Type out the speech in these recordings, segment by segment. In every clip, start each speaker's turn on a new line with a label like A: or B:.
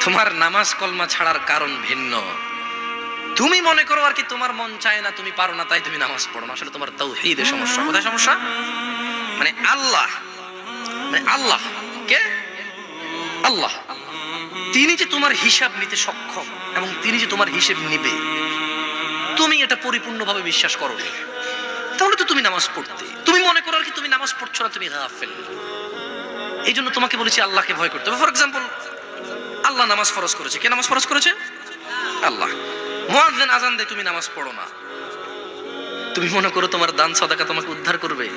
A: তোমার নামাজ কলমা ছাড়ার কারণ ভিন্ন। তুমি মনে করো আর কি তোমার মন চায় না, তুমি পারো না, তাই তুমি নামাজ পড়ো না। আসলে তোমার তাওহীদের সমস্যা। কোথায় সমস্যা? মানে আল্লাহ, মানে আল্লাহ কে? আল্লাহ তিনি যে তোমার হিসাব নিতে সক্ষম এবং তিনি যে তোমার হিসেব নিবে, তুমি এটা পরিপূর্ণভাবে বিশ্বাস করো, তাহলে তো তুমি নামাজ পড়তে। তুমি মনে করো আর কি তুমি নামাজ পড়ছো না, তুমি গাফেল। এই জন্য তোমাকে বলেছি আল্লাহকে ভয় করতে হবে। ফর এক্সাম্পল, আল্লাহ নামাজ ফরজ করেছে। কে নামাজ ফরজ করেছে? আল্লাহ। মুয়াজ্জিন আযান দেয়, তুমি নামাজ পড়ো না। তুমি মনে করো তোমার দান সাদাকা তোমাকে উদ্ধার করবে?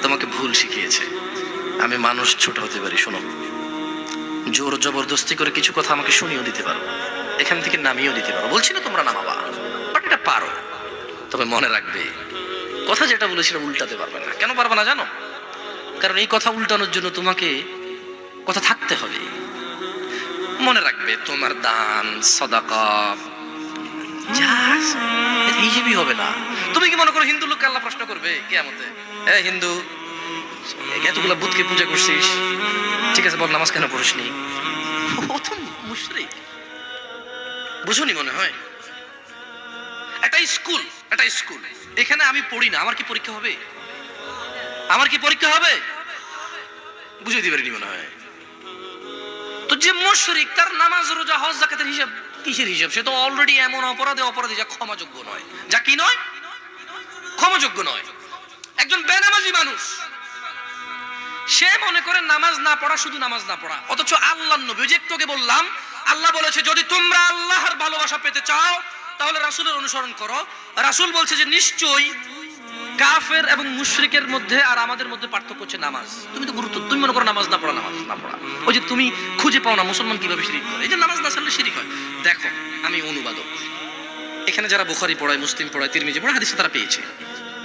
A: তোমাকে ভুল শিখিয়েছে। আমি মানুষ, ছোট হতে পারি, শোনো, জোর জবরদস্তি করে কিছু কথা আমাকে শুনিয়েও দিতে পারো, এখান থেকে নামিয়েও দিতে পারো। বলছি না তোমরা নামাবা, বাট এটা পারো। তবে মনে রাখবে, কথা যেটা বলেছিলাম উল্টাতে পারবে না। কেন পারবে না জানো? কারণ এই কথা উল্টানোর জন্য তোমাকে কথা থাকতে হবে। মনে রাখবে, তোমার দান সাদাকা যা হিসেবই হবে না। তুমি কি মনে করো হিন্দু লোককে আল্লাহ প্রশ্ন করবে কিয়ামতে, এ হিন্দু, এতগুলা বুতকে পূজা করছিস, ঠিক আছে বল নামাজ কেন পড়িসনি? ও তো মুশরিক। বুঝুনি মনে হয়? একটা স্কুল, এখানে আমি পড়ি না, আমার কি পরীক্ষা হবে? আমার কি পরীক্ষা হবে? বুঝে দিবেন মনে হয়। তো যে মুশরিক, তার নামাজ রোজা হজ যাকাতের হিসাব কিসের হিসাব? সে তো অলরেডি এমন অপরাধী যা ক্ষমাযোগ্য নয়, যা কি নয়, ক্ষমাযোগ্য নয়। একজন বেনামাজি মানুষ, সে মনে করে নামাজ না পড়া শুধু নামাজ না পড়া, অথচ আল্লাহর নবী, যে একটু আগে বললাম, আল্লাহ বলেছে যদি তোমরা আল্লাহর ভালোবাসা পেতে চাও তাহলে রাসূলের অনুসরণ করো। রাসূল বলছে যে নিশ্চয়ই কাফের এবং মুশরিকের মধ্যে আর আমাদের মধ্যে পার্থক্য হচ্ছে নামাজ। তুমি মনে করো নামাজ না পড়া, ওই যে তুমি খুঁজে পাও না মুসলমান কিভাবে শিরিক করে। এই যে নামাজ না ছাড়লে শিরিক হয়। দেখো, আমি অনুবাদক, এখানে যারা বুখারী পড়ায়, মুসলিম পড়ায়, তিরমিজি পড়ায়, হাদিস তারা পেয়েছে।